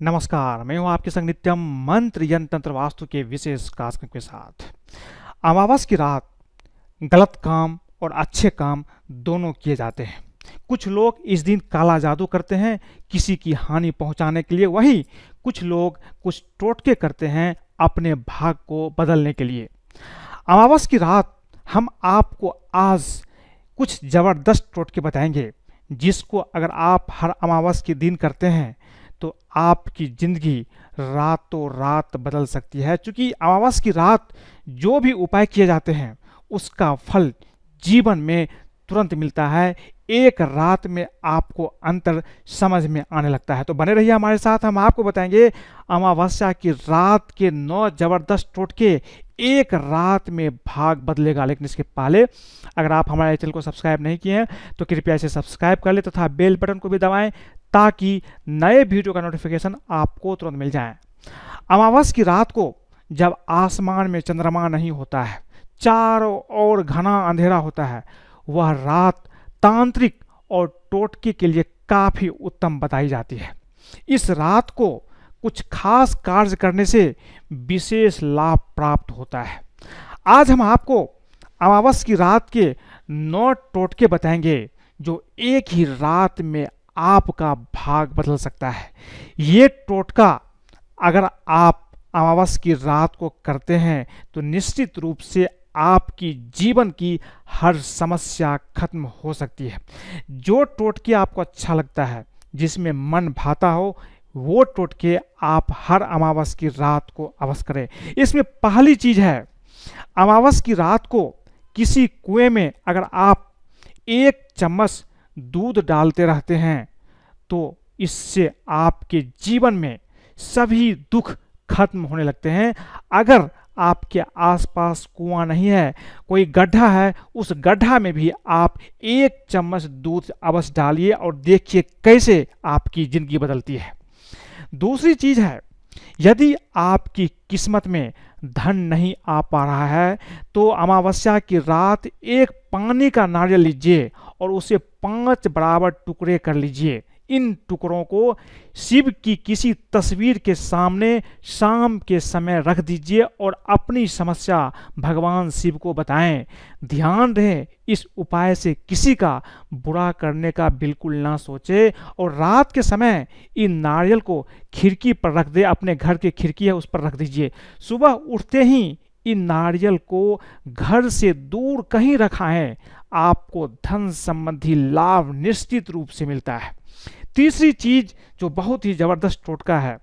नमस्कार, मैं हूं आपके संग नित्यम मंत्र यंत्र तंत्र वास्तु के विशेष कार्यक्रम के साथ। अमावस की रात गलत काम और अच्छे काम दोनों किए जाते हैं। कुछ लोग इस दिन काला जादू करते हैं किसी की हानि पहुंचाने के लिए, वहीं कुछ लोग कुछ टोटके करते हैं अपने भाग को बदलने के लिए। अमावस की रात हम आपको आज कुछ ज़बरदस्त टोटके बताएंगे, जिसको अगर आप हर अमावस के दिन करते हैं तो आपकी ज़िंदगी रातों रात बदल सकती है। क्योंकि अमावस की रात जो भी उपाय किए जाते हैं उसका फल जीवन में तुरंत मिलता है। एक रात में आपको अंतर समझ में आने लगता है। तो बने रहिए हमारे साथ, हम आपको बताएंगे अमावस्या की रात के 9 जबरदस्त टोटके। एक रात में भाग बदलेगा। लेकिन इसके पहले अगर आप हमारे चैनल को सब्सक्राइब नहीं किए हैं तो कृपया इसे सब्सक्राइब कर ले तथा बेल बटन को भी दबाएं ताकि नए वीडियो का नोटिफिकेशन आपको तुरंत मिल जाए। अमावस की रात को जब आसमान में चंद्रमा नहीं होता है, चारों ओर घना अंधेरा होता है, वह रात तांत्रिक और टोटके के लिए काफ़ी उत्तम बताई जाती है। इस रात को कुछ खास कार्य करने से विशेष लाभ प्राप्त होता है। आज हम आपको अमावस की रात के 9 टोटके बताएंगे जो एक ही रात में आपका भाग बदल सकता है। ये टोटका अगर आप अमावस की रात को करते हैं तो निश्चित रूप से आपकी जीवन की हर समस्या खत्म हो सकती है। जो टोटके आपको अच्छा लगता है, जिसमें मन भाता हो, वो टोटके आप हर अमावस की रात को अवश्य करें। इसमें पहली चीज है, अमावस की रात को किसी कुएं में अगर आप 1 चम्मच दूध डालते रहते हैं तो इससे आपके जीवन में सभी दुख खत्म होने लगते हैं। अगर आपके आसपास कुआं नहीं है, कोई गड्ढा है, उस गड्ढा में भी आप 1 चम्मच दूध अवश्य डालिए और देखिए कैसे आपकी जिंदगी बदलती है। दूसरी चीज है, यदि आपकी किस्मत में धन नहीं आ पा रहा है तो अमावस्या की रात एक पानी का नारियल लीजिए और उसे 5 बराबर टुकड़े कर लीजिए। इन टुकड़ों को शिव की किसी तस्वीर के सामने शाम के समय रख दीजिए और अपनी समस्या भगवान शिव को बताएं। ध्यान रहे, इस उपाय से किसी का बुरा करने का बिल्कुल ना सोचे और रात के समय इन नारियल को खिड़की पर रख दे। अपने घर की खिड़की है उस पर रख दीजिए। सुबह उठते ही इन नारियल को घर से दूर कहीं रखाएं, आपको धन संबंधी लाभ निश्चित रूप से मिलता है। तीसरी चीज जो बहुत ही जबरदस्त टोटका है,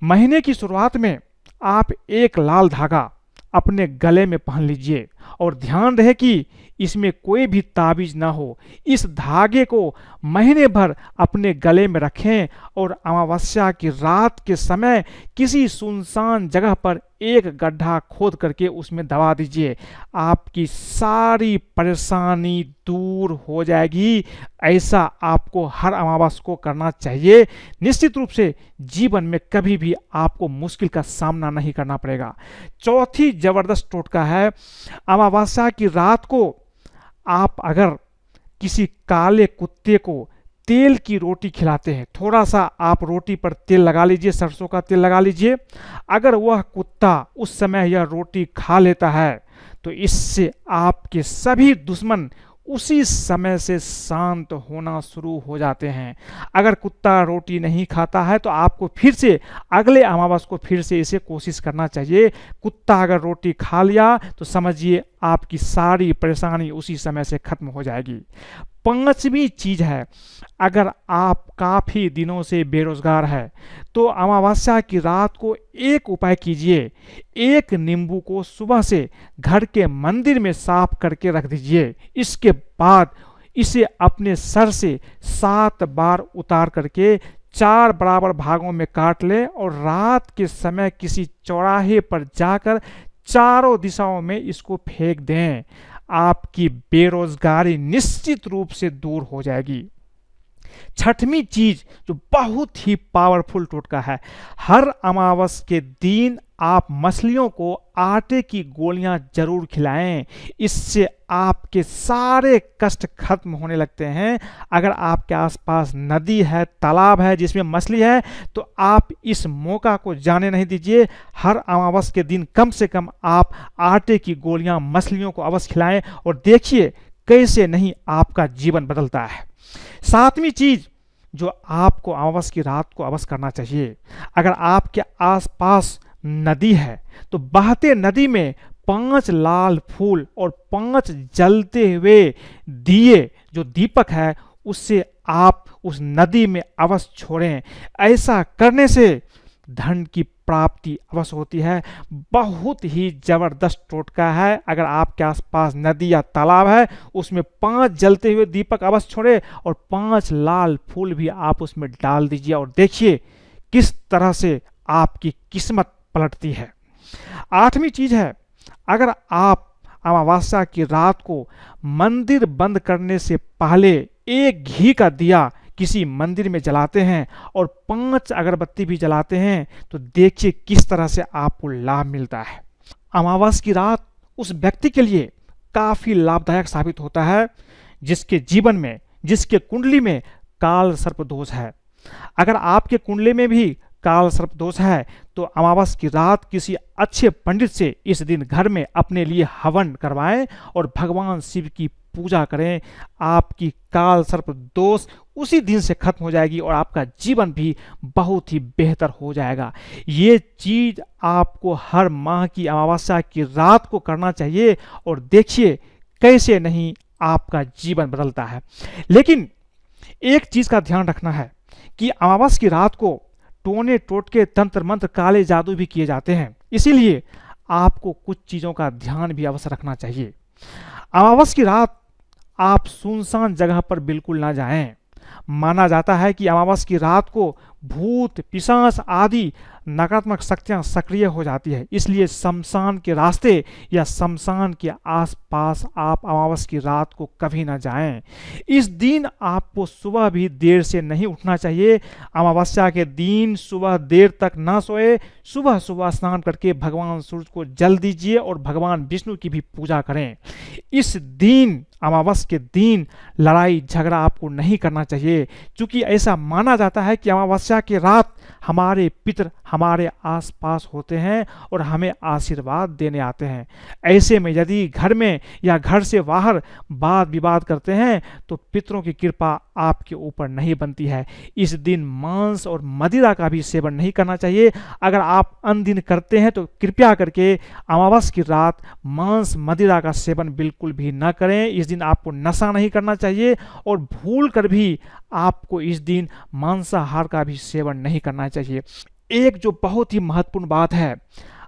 महीने की शुरुआत में आप एक लाल धागा अपने गले में पहन लीजिए और ध्यान रहे कि इसमें कोई भी ताबीज ना हो। इस धागे को महीने भर अपने गले में रखें और अमावस्या की रात के समय किसी सुनसान जगह पर एक गड्ढा खोद करके उसमें दबा दीजिए। आपकी सारी परेशानी दूर हो जाएगी। ऐसा आपको हर अमावस को करना चाहिए। निश्चित रूप से जीवन में कभी भी आपको मुश्किल का सामना नहीं करना पड़ेगा। चौथी जबरदस्त टोटका है, अमावस्या की रात को आप अगर किसी काले कुत्ते को तेल की रोटी खिलाते हैं, थोड़ा सा आप रोटी पर तेल लगा लीजिए, सरसों का तेल लगा लीजिए। अगर वह कुत्ता उस समय यह रोटी खा लेता है तो इससे आपके सभी दुश्मन उसी समय से शांत होना शुरू हो जाते हैं। अगर कुत्ता रोटी नहीं खाता है तो आपको फिर से अगले अमावस को फिर से इसे कोशिश करना चाहिए। कुत्ता अगर रोटी खा लिया तो समझिए आपकी सारी परेशानी उसी समय से खत्म हो जाएगी। पांचवी चीज है, अगर आप काफ़ी दिनों से बेरोजगार है तो अमावस्या की रात को एक उपाय कीजिए। एक नींबू को सुबह से घर के मंदिर में साफ करके रख दीजिए। इसके बाद इसे अपने सर से 7 बार उतार करके 4 बराबर भागों में काट लें और रात के समय किसी चौराहे पर जाकर चारों दिशाओं में इसको फेंक दें। आपकी बेरोजगारी निश्चित रूप से दूर हो जाएगी। छठवीं चीज जो बहुत ही पावरफुल टोटका है, हर अमावस के दिन आप मछलियों को आटे की गोलियां जरूर खिलाएं। इससे आपके सारे कष्ट खत्म होने लगते हैं। अगर आपके आसपास नदी है, तालाब है जिसमें मछली है, तो आप इस मौका को जाने नहीं दीजिए। हर अमावस के दिन कम से कम आप आटे की गोलियां मछलियों को अवश्य खिलाएं और देखिए कैसे नहीं आपका जीवन बदलता है। सातवीं चीज जो आपको अमावस की रात को अवश्य करना चाहिए, अगर आपके आसपास नदी है तो बहते नदी में 5 लाल फूल और 5 जलते हुए दिए जो दीपक है उससे आप उस नदी में अवश्य छोड़ें। ऐसा करने से धन की प्राप्ति अवश्य होती है। बहुत ही जबरदस्त टोटका है। अगर आपके आसपास नदी या तालाब है उसमें 5 जलते हुए दीपक अवश्य छोड़े और 5 लाल फूल भी आप उसमें डाल दीजिए और देखिए किस तरह से आपकी किस्मत पलटती है। आठवीं चीज है, अगर आप अमावस्या की रात को मंदिर बंद करने से पहले एक घी का दिया किसी मंदिर में जलाते हैं और 5 अगरबत्ती भी जलाते हैं तो देखिए किस तरह से आपको लाभ मिलता है। अमावस्या की रात उस व्यक्ति के लिए काफी लाभदायक साबित होता है जिसके जीवन में, जिसके कुंडली में काल सर्प दोष है। अगर आपके कुंडली में भी काल सर्प दोष है तो अमावस्या की रात किसी अच्छे पंडित से इस दिन घर में अपने लिए हवन करवाएं और भगवान शिव की पूजा करें। आपकी काल सर्प दोष उसी दिन से खत्म हो जाएगी और आपका जीवन भी बहुत ही बेहतर हो जाएगा। ये चीज आपको हर माह की अमावस्या की रात को करना चाहिए और देखिए कैसे नहीं आपका जीवन बदलता है। लेकिन एक चीज का ध्यान रखना है कि अमावस्या की रात को टोने टोटके तंत्र मंत्र काले जादू भी किए जाते हैं, इसीलिए आपको कुछ चीजों का ध्यान भी अवश्य रखना चाहिए। अमावस्या की रात आप सुनसान जगह पर बिल्कुल ना जाएं। माना जाता है कि अमावस्या की रात को भूत पिशाच आदि नकारात्मक शक्तियां सक्रिय हो जाती है, इसलिए शमशान के रास्ते या शमशान के आसपास आप अमावस्या की रात को कभी ना जाएं। इस दिन आपको सुबह भी देर से नहीं उठना चाहिए। अमावस्या के दिन सुबह देर तक ना सोए, सुबह सुबह स्नान करके भगवान सूर्य को जल दीजिए और भगवान विष्णु की भी पूजा करें। इस दिन अमावस्या के दिन लड़ाई झगड़ा आपको नहीं करना चाहिए, क्योंकि ऐसा माना जाता है कि अमावस्या की रात हमारे पितर हमारे आसपास होते हैं और हमें आशीर्वाद देने आते हैं। ऐसे में यदि घर में या घर से बाहर वाद विवाद करते हैं तो पितरों की कृपा आपके ऊपर नहीं बनती है। इस दिन मांस और मदिरा का भी सेवन नहीं करना चाहिए। अगर आप अनदिन करते हैं तो कृपया करके अमावस्या की रात मांस मदिरा का सेवन बिल्कुल भी न करें। इस दिन आपको नशा नहीं करना चाहिए और भूल कर भी आपको इस दिन मांसाहार का भी सेवन नहीं करना चाहिए। एक जो बहुत ही महत्वपूर्ण बात है,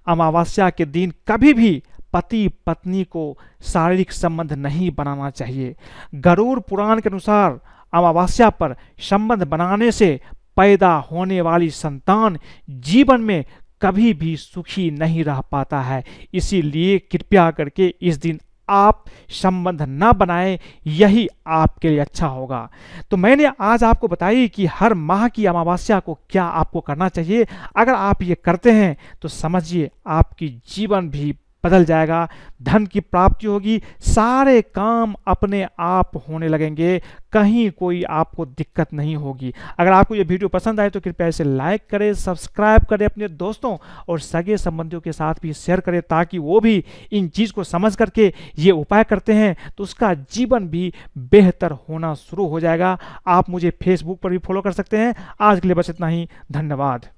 अमावस्या के दिन कभी भी पति पत्नी को शारीरिक संबंध नहीं बनाना चाहिए। गरुड़ पुराण के अनुसार अमावस्या पर संबंध बनाने से पैदा होने वाली संतान जीवन में कभी भी सुखी नहीं रह पाता है। इसीलिए कृपया करके इस दिन आप संबंध न बनाएं, यही आपके लिए अच्छा होगा। तो मैंने आज आपको बताई कि हर माह की अमावस्या को क्या आपको करना चाहिए। अगर आप ये करते हैं तो समझिए आपकी जीवन भी बदल जाएगा, धन की प्राप्ति होगी, सारे काम अपने आप होने लगेंगे, कहीं कोई आपको दिक्कत नहीं होगी। अगर आपको ये वीडियो पसंद आए तो कृपया इसे लाइक करें, सब्सक्राइब करें, अपने दोस्तों और सगे संबंधियों के साथ भी शेयर करें ताकि वो भी इन चीज़ को समझ करके ये उपाय करते हैं तो उसका जीवन भी बेहतर होना शुरू हो जाएगा। आप मुझे फेसबुक पर भी फॉलो कर सकते हैं। आज के लिए बस इतना ही, धन्यवाद।